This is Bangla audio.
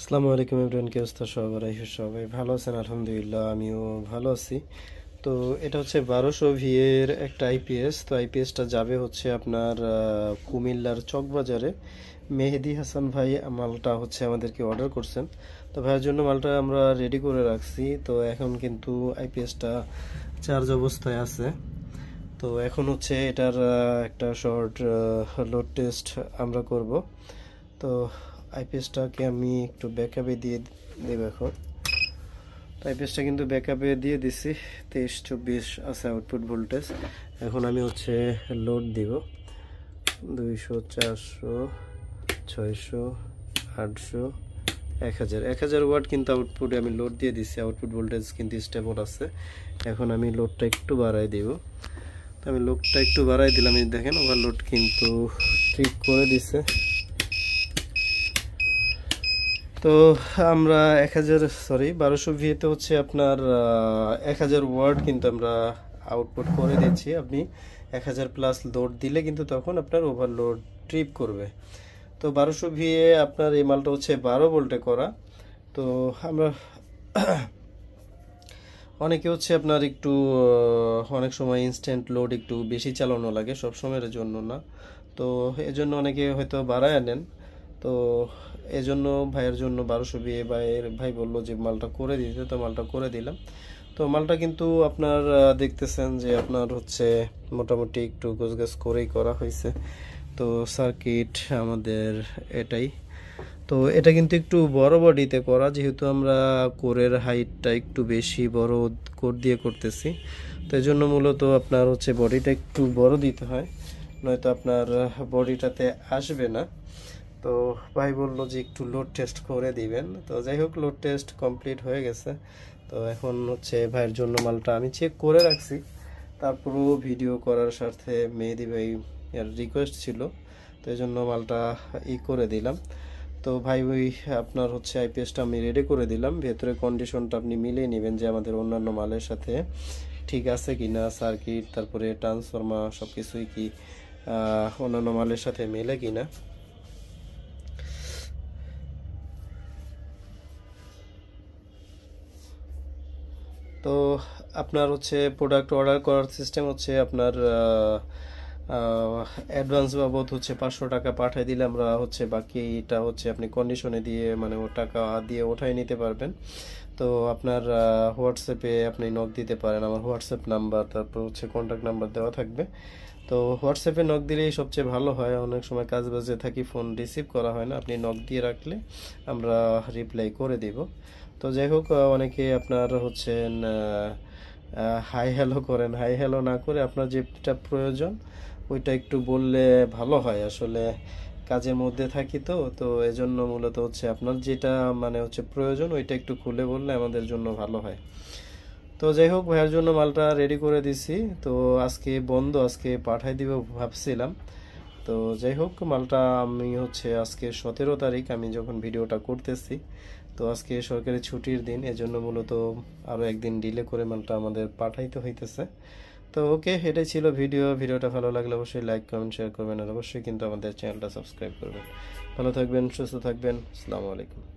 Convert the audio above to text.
আসসালামু আলাইকুম এভরিওয়ান, কি অবস্থা সবার? সবাই ভালো আছেন? আলহামদুলিল্লাহ, আমিও ভালো আছি। তো এটা হচ্ছে 1200 এর একটা আইপিএস। তো আইপিএসটা যাবে হচ্ছে আপনার কুমিল্লার চকবাজারে। মেহেদি হাসান ভাই মালটা হচ্ছে আমাদেরকে অর্ডার করছেন। তো ভাইয়ের জন্য মালটা আমরা রেডি করে রাখছি। তো এখন কিন্তু আইপিএসটা চার্জ অবস্থায় আছে। তো এখন হচ্ছে এটার একটা শর্ট লোড টেস্ট আমরা করব। তো আইপিএসটাকে আমি একটু ব্যাকআপে দিয়ে দেব এখন। তো আইপিএসটা কিন্তু ব্যাকআপে দিয়ে দিছি, 23-24 আছে আউটপুট ভোল্টেজ। এখন আমি হচ্ছে লোড দিব 200, 400, 600, 800, 1000 ওয়াট কিন্তু আউটপুটে আমি লোড দিয়ে দিছি। আউটপুট ভোল্টেজ কিন্তু স্টেবল আছে। এখন আমি লোডটা একটু বাড়াই দিব। তো আমি লোডটা একটু বাড়াই দিলাম, এই দেখেন ওভারলোড কিন্তু ট্রিপ করে দিছে। তো আমরা 1200 ভিএতে হচ্ছে আপনার 1000 ওয়াট কিন্তু আমরা আউটপুট করে দিচ্ছি। আপনি 1000 প্লাস লোড দিলে কিন্তু তখন আপনার ওভারলোড ট্রিপ করবে। তো 1200 ভিএ আপনার এই মালটা হচ্ছে 12 ভোল্টে করা। তো আমরা অনেকে হচ্ছে আপনার একটু অনেক সময় ইনস্ট্যান্ট লোড একটু বেশি চালানো লাগে, সব সময়ের জন্য না। তো এজন্য অনেকে হয়তো বাড়ায় নেন। তো এজন্য ভাইয়ের জন্য 1200 বিয়ে ভাই বললো যে মালটা করে দিতে, তো মালটা করে দিলাম। তো মালটা কিন্তু আপনার দেখতেছেন যে আপনার হচ্ছে মোটামুটি একটু গোছগাছ করেই করা হয়েছে। তো সার্কিট আমাদের এটাই। তো এটা কিন্তু একটু বড় বডিতে করা, যেহেতু আমরা কোরের হাইটটা একটু বেশি বড় কোর দিয়ে করতেছি। তো এই জন্য মূলত আপনার হচ্ছে বডিটা একটু বড় দিতে হয়, নয়তো আপনার বডিটাতে আসবে না। তো ভাই বললো যে একটু লোড টেস্ট করে দিবেন। তো যাই হোক, লোড টেস্ট কমপ্লিট হয়ে গেছে। তো এখন হচ্ছে ভাইয়ের জন্য মালটা আমি চেক করে রাখছি, তারপরও ভিডিও করার স্বার্থে মেহেদি ভাই এর রিকোয়েস্ট ছিল, তো এই জন্য মালটা করে দিলাম। তো ভাই ওই আপনার হচ্ছে আইপিএসটা আমি রেডি করে দিলাম। ভেতরে কন্ডিশনটা আপনি মিলিয়ে নেবেন যে আমাদের অন্যান্য মালের সাথে ঠিক আছে কিনা, সার্কিট তারপরে ট্রান্সফরমার সব কিছুই কি অন্যান্য মালের সাথে মেলে কিনা। তো আপনার হচ্ছে প্রোডাক্ট অর্ডার করার সিস্টেম হচ্ছে আপনার অ্যাডভান্স বাবদ হচ্ছে 500 টাকা পাঠিয়ে দিলে আমরা হচ্ছে বাকিটা হচ্ছে আপনি কন্ডিশনে দিয়ে মানে ও টাকা দিয়ে ওঠাই নিতে পারবেন। তো আপনার হোয়াটসঅ্যাপে আপনি নক দিতে পারেন, আমার হোয়াটসঅ্যাপ নাম্বার তারপর হচ্ছে কন্ট্যাক্ট নাম্বার দেওয়া থাকবে। তো হোয়াটসঅ্যাপে নক দিলেই সবচেয়ে ভালো হয়, অনেক সময় কাজ বাজে থাকি, ফোন রিসিভ করা হয় না। আপনি নক দিয়ে রাখলে আমরা রিপ্লাই করে দিব। তো যাই হোক, অনেকে আপনার হচ্ছেন হাই হ্যালো করেন, হাই হ্যালো না করে আপনার যেটা প্রয়োজন ওইটা একটু বললে ভালো হয়। আসলে কাজের মধ্যে থাকি, তো তো এজন্য মূলত হচ্ছে আপনার যেটা মানে হচ্ছে প্রয়োজন ওইটা একটু খুলে বললে আমাদের জন্য ভালো হয়। তো যাই হোক, ভাইয়ের জন্য মালটা রেডি করে দিছি। তো আজকে বন্ধ, আজকে পাঠাই দিব ভাবছিলাম। তো যাই হোক, মালটা আমি হচ্ছে আজকে 17 তারিখ আমি যখন ভিডিওটা করতেছি, তো আজকে সরকারি ছুটির দিন, এজন্য মূলত আরও একদিন ডিলে করে মালটা আমাদের পাঠাইতে হইতেছে। তো ওকে, এটাই ছিল ভিডিওটা ভালো লাগলে অবশ্যই লাইক কমেন্ট শেয়ার করবেন, আর অবশ্যই কিন্তু আমাদের চ্যানেলটা সাবস্ক্রাইব করবেন। ভালো থাকবেন, সুস্থ থাকবেন। আসসালামু আলাইকুম।